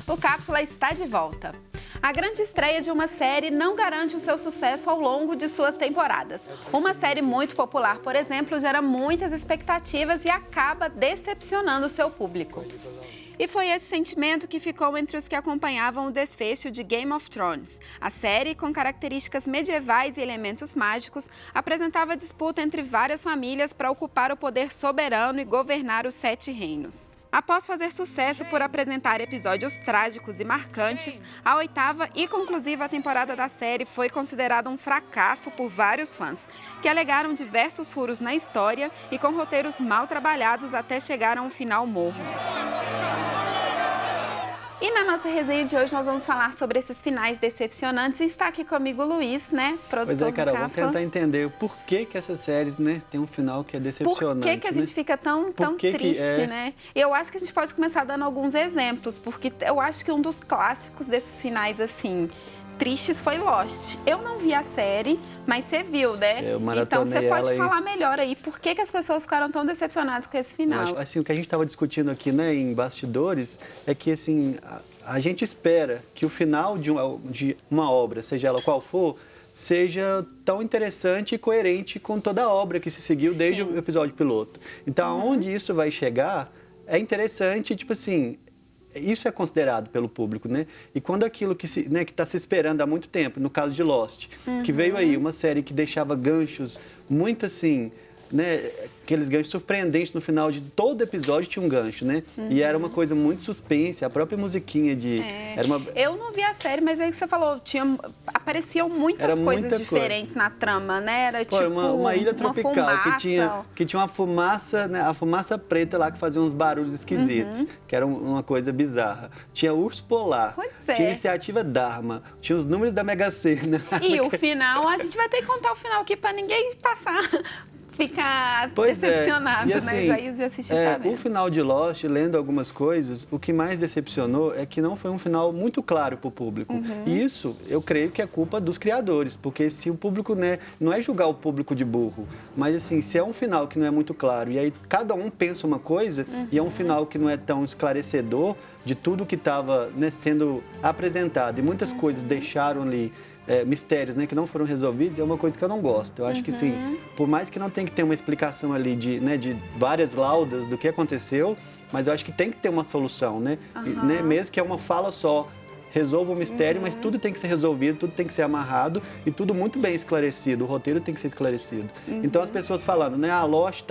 O Cápsula está de volta. A grande estreia de uma série não garante o seu sucesso ao longo de suas temporadas. Uma série muito popular, por exemplo, gera muitas expectativas e acaba decepcionando o seu público. E foi esse sentimento que ficou entre os que acompanhavam o desfecho de Game of Thrones. A série, com características medievais e elementos mágicos, apresentava disputa entre várias famílias para ocupar o poder soberano e governar os 7 reinos. Após fazer sucesso por apresentar episódios trágicos e marcantes, a 8ª e conclusiva temporada da série foi considerada um fracasso por vários fãs, que alegaram diversos furos na história e com roteiros mal trabalhados até chegar a um final morno. E na nossa resenha de hoje nós vamos falar sobre esses finais decepcionantes e está aqui comigo o Luiz, né, produtor Pois é, Carol, do vamos Cápsula. tentar entender por que essas séries, né, tem um final que é decepcionante. Por que a gente fica tão triste, né? Eu acho que a gente pode começar dando alguns exemplos, porque eu acho que um dos clássicos desses finais, assim, tristes foi Lost. Eu não vi a série, mas você viu, né? Então você pode falar melhor aí, por que as pessoas ficaram tão decepcionadas com esse final? Assim, o que a gente estava discutindo aqui, né, em bastidores, é que, assim, a gente espera que o final de uma obra, seja ela qual for, seja tão interessante e coerente com toda a obra que se seguiu desde o episódio piloto. Então, aonde isso vai chegar é interessante, tipo assim, isso é considerado pelo público, né? E quando aquilo que está se esperando há muito tempo, no caso de Lost, que veio aí uma série que deixava ganchos muito assim, né? Aqueles ganchos surpreendentes no final de todo episódio tinha um gancho, né? E era uma coisa muito suspense, a própria musiquinha de... Eu não vi a série, mas aí que você falou, apareciam muitas coisas diferentes na trama, né? Era tipo uma ilha tropical fumaça. que tinha uma fumaça, né? A fumaça preta lá que fazia uns barulhos esquisitos, que era uma coisa bizarra. Tinha urso polar, tinha iniciativa Dharma, tinha os números da Mega Sena. E o final, a gente vai ter que contar o final aqui para ninguém ficar decepcionado, e, assim, né? Já ia assistir sabendo. O final de Lost, lendo algumas coisas, o que mais decepcionou é que não foi um final muito claro para o público. E isso, eu creio que é culpa dos criadores, porque se o público, né, não é julgar o público de burro, mas assim, se é um final que não é muito claro, e aí cada um pensa uma coisa, e é um final que não é tão esclarecedor de tudo que estava, né, sendo apresentado, e muitas coisas deixaram ali mistérios, né, que não foram resolvidos, é uma coisa que eu não gosto. Eu acho que sim, por mais que não tenha que ter uma explicação ali de várias laudas do que aconteceu, mas eu acho que tem que ter uma solução, né? Né? Mesmo que é uma fala só, resolva o mistério, mas tudo tem que ser resolvido, tudo tem que ser amarrado e tudo muito bem esclarecido, o roteiro tem que ser esclarecido. Então as pessoas falando, né, a Lost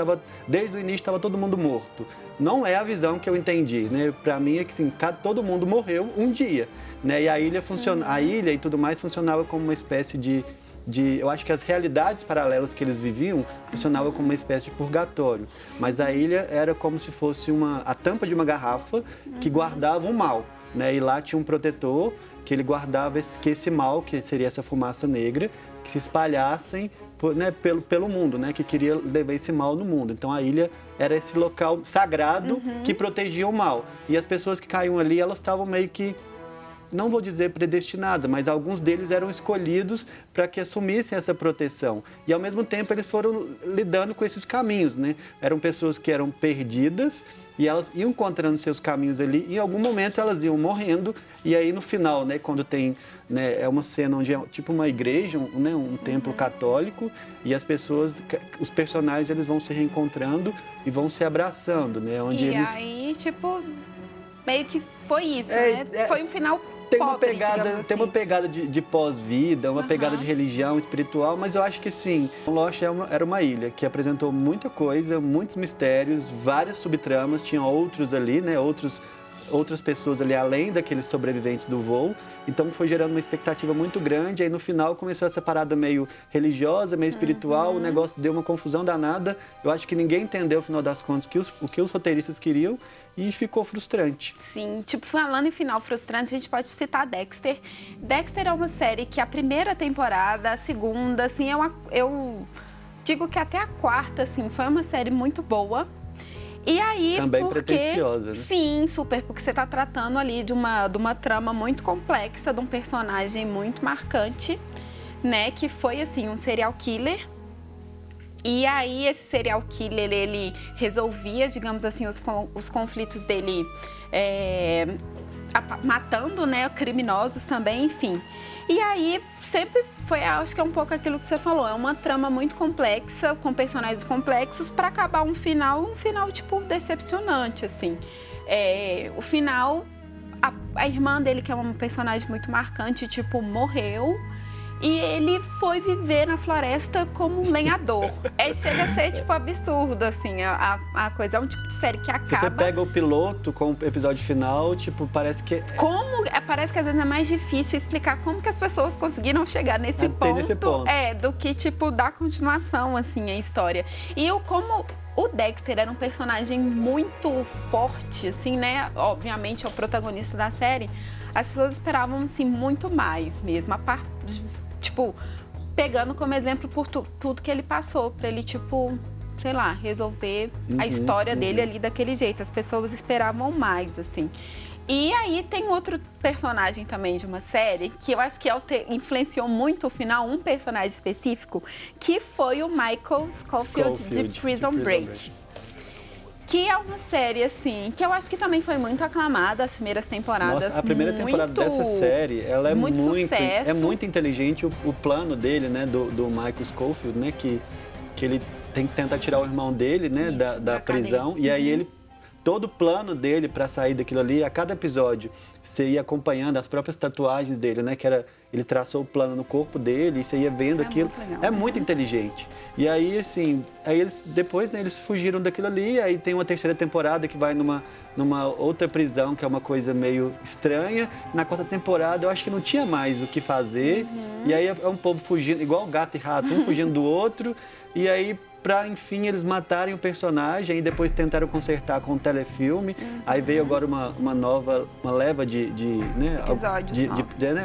desde o início estava todo mundo morto. Não é a visão que eu entendi, né? Para mim é que assim, todo mundo morreu um dia. Né? E a ilha a ilha e tudo mais funcionava como uma espécie de... Eu acho que as realidades paralelas que eles viviam funcionavam como uma espécie de purgatório. Mas a ilha era como se fosse a tampa de uma garrafa que guardava um mal. Né? E lá tinha um protetor que ele guardava esse mal, que seria essa fumaça negra, que se espalhassem pelo mundo, né? Que queria levar esse mal no mundo. Então a ilha era esse local sagrado que protegia o mal. E as pessoas que caíam ali, elas estavam meio que, não vou dizer predestinada, mas alguns deles eram escolhidos para que assumissem essa proteção. E, ao mesmo tempo, eles foram lidando com esses caminhos, né? Eram pessoas que eram perdidas e elas iam encontrando seus caminhos ali e, em algum momento, elas iam morrendo. E aí, no final, né, quando tem... Né, é uma cena onde é tipo uma igreja, um templo católico, e as pessoas, os personagens, eles vão se reencontrando e vão se abraçando, né? Onde aí, tipo, meio que foi isso, né? Foi um final... Tem uma pegada de pós-vida, uma pegada de religião espiritual, mas eu acho que sim, Lost era uma ilha que apresentou muita coisa, muitos mistérios, várias subtramas, tinha outros ali, né, outras pessoas ali além daqueles sobreviventes do voo, então foi gerando uma expectativa muito grande, aí no final começou essa parada meio religiosa, meio espiritual, o negócio deu uma confusão danada, eu acho que ninguém entendeu, no final das contas, o que os roteiristas queriam, e ficou frustrante. Sim, tipo, falando em final frustrante, a gente pode citar Dexter. Dexter é uma série que a primeira temporada, a segunda, assim, eu digo que até a quarta, assim, foi uma série muito boa. E aí, também pretensiosa, né? Sim, super, porque você tá tratando ali de uma trama muito complexa, de um personagem muito marcante, né, que foi, assim, um serial killer. E aí, esse serial killer, ele resolvia, digamos assim, os conflitos dele matando, né, criminosos também, enfim. E aí sempre foi, acho que é um pouco aquilo que você falou, é uma trama muito complexa, com personagens complexos, para acabar um final tipo decepcionante, assim. O final, a irmã dele, que é uma personagem muito marcante, tipo, morreu. E ele foi viver na floresta como um lenhador. Chega a ser, tipo, absurdo, assim, a coisa. É um tipo de série que acaba... Se você pega o piloto com o episódio final, tipo, parece que... Parece que às vezes é mais difícil explicar como que as pessoas conseguiram chegar nesse ponto. Do que, tipo, dar continuação, assim, à história. E como o Dexter era um personagem muito forte, assim, né? Obviamente, é o protagonista da série. As pessoas esperavam, assim, muito mais mesmo. Tipo, pegando como exemplo por tudo que ele passou, pra ele, tipo, sei lá, resolver a história dele ali daquele jeito. As pessoas esperavam mais, assim. E aí tem outro personagem também de uma série, que eu acho que influenciou muito o final, um personagem específico, que foi o Michael Scofield de Prison Break. Que é uma série, assim, que eu acho que também foi muito aclamada, as primeiras temporadas. Nossa, a primeira temporada dessa série, ela é muito inteligente. O plano dele, né, do Michael Scofield, né, que ele tem que tentar tirar o irmão dele, né, da prisão. E aí todo o plano dele para sair daquilo ali, a cada episódio, você ia acompanhando as próprias tatuagens dele, né, ele traçou o plano no corpo dele e você ia vendo aquilo. Muito inteligente. E aí, assim, depois, né, eles fugiram daquilo ali, aí tem uma terceira temporada que vai numa outra prisão, que é uma coisa meio estranha. Na quarta temporada, eu acho que não tinha mais o que fazer. E aí é um povo fugindo, igual gato e rato, um fugindo do outro. E aí, enfim, eles matarem o personagem e depois tentaram consertar com o telefilme. Aí veio agora uma leva de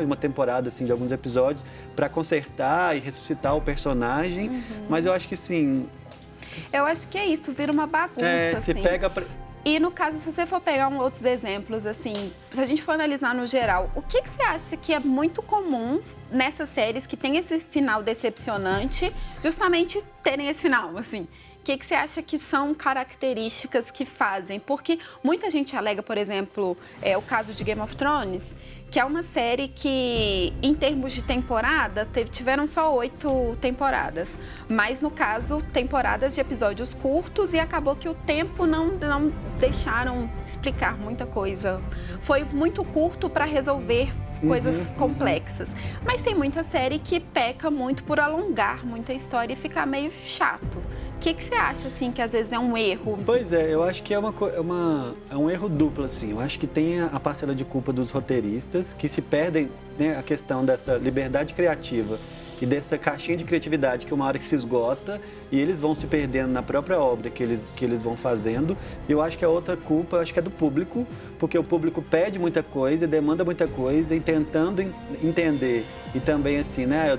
uma temporada, assim, de alguns episódios para consertar e ressuscitar o personagem. Mas eu acho que, sim... Eu acho que é isso, vira uma bagunça, se assim. E no caso, se você for pegar outros exemplos, assim, se a gente for analisar no geral, o que você acha que é muito comum nessas séries que tem esse final decepcionante, justamente terem esse final, assim? O que você acha que são características que fazem? Porque muita gente alega, por exemplo, o caso de Game of Thrones, que é uma série que, em termos de temporada, tiveram só 8 temporadas. Mas, no caso, temporadas de episódios curtos e acabou que o tempo não deixaram explicar muita coisa. Foi muito curto para resolver coisas complexas. Mas tem muita série que peca muito por alongar muita história e ficar meio chato. O que você acha, assim, que às vezes é um erro? Pois é, eu acho que é um erro duplo, assim. Eu acho que tem a parcela de culpa dos roteiristas, que se perdem, né, a questão dessa liberdade criativa e dessa caixinha de criatividade que uma hora que se esgota e eles vão se perdendo na própria obra que eles vão fazendo. E eu acho que a outra culpa, eu acho que é do público, porque o público pede muita coisa, demanda muita coisa e tentando entender. E também, assim, né,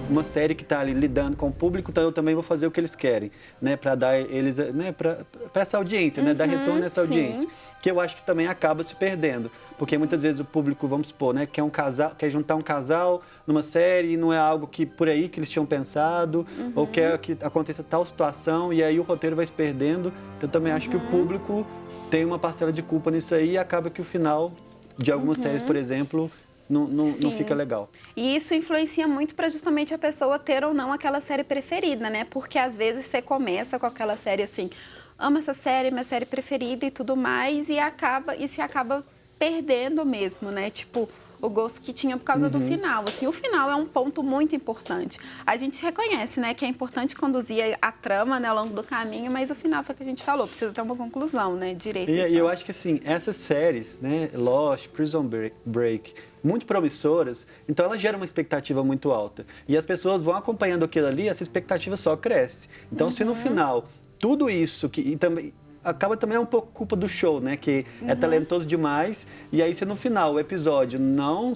uma série que está ali lidando com o público, então eu também vou fazer o que eles querem, né, para dar eles, né, para essa audiência, né, dar retorno a essa audiência, que eu acho que também acaba se perdendo, porque muitas vezes o público, vamos supor, né, quer juntar um casal numa série e não é algo que por aí que eles tinham pensado, ou quer que aconteça tal situação e aí o roteiro vai se perdendo. Então eu também acho que o público tem uma parcela de culpa nisso aí e acaba que o final de algumas séries, por exemplo, não fica legal. E isso influencia muito para justamente a pessoa ter ou não aquela série preferida, né? Porque às vezes você começa com aquela série assim, amo essa série, minha série preferida e tudo mais, e se acaba perdendo mesmo, né? Tipo, o gosto que tinha por causa do final. Assim, o final é um ponto muito importante. A gente reconhece, né, que é importante conduzir a trama, né, ao longo do caminho, mas o final foi o que a gente falou, precisa ter uma conclusão, né, direito. E eu acho que, assim, essas séries, né, Lost, Prison Break, muito promissoras, então elas geram uma expectativa muito alta. E as pessoas vão acompanhando aquilo ali, essa expectativa só cresce. Então, se no final, tudo isso, e também... acaba também um pouco culpa do show, né? Que é talentoso demais. E aí, se no final o episódio não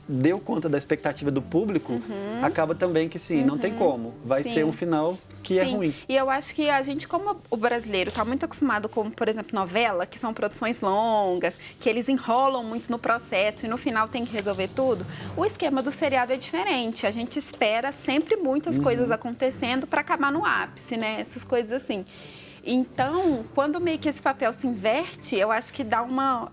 deu conta da expectativa do público, acaba também que sim, não tem como. Vai ser um final que é ruim. E eu acho que a gente, como o brasileiro está muito acostumado com, por exemplo, novela, que são produções longas, que eles enrolam muito no processo e no final tem que resolver tudo, o esquema do seriado é diferente. A gente espera sempre muitas coisas acontecendo para acabar no ápice, né? Essas coisas assim. Então, quando meio que esse papel se inverte, eu acho que dá uma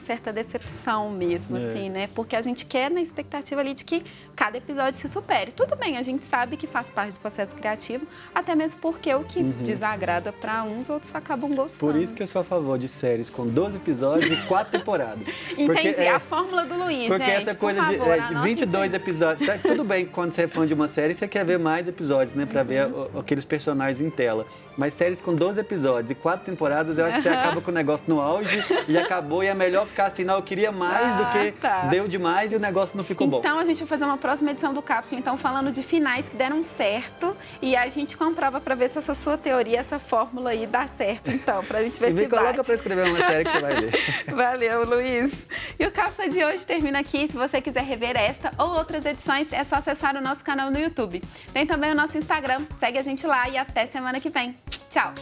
certa decepção mesmo, assim, né? Porque a gente quer na expectativa ali de que cada episódio se supere. Tudo bem, a gente sabe que faz parte do processo criativo, até mesmo porque o que desagrada para uns, outros acabam gostando. Por isso que eu sou a favor de séries com 12 episódios e 4 temporadas. Entendi, a fórmula do Luiz, porque gente, essa coisa de 22 episódios, tá, tudo bem, quando você é fã de uma série, você quer ver mais episódios, né? Pra ver aqueles personagens em tela. Mas séries com 12 episódios e 4 temporadas, eu acho que você acaba com o negócio no auge e acabou. E é melhor ficar assim, não, eu queria mais do que deu demais e o negócio não ficou bom. Então a gente vai fazer uma próxima edição do Cápsula, então falando de finais que deram certo. E a gente comprova pra ver se essa sua teoria, essa fórmula aí dá certo, então, pra gente ver se bate. E me coloca pra escrever uma série que você vai ver. Valeu, Luiz. E o Cápsula de hoje termina aqui. Se você quiser rever esta ou outras edições, é só acessar o nosso canal no YouTube. Tem também o nosso Instagram. Segue a gente lá e até semana que vem. Tchau!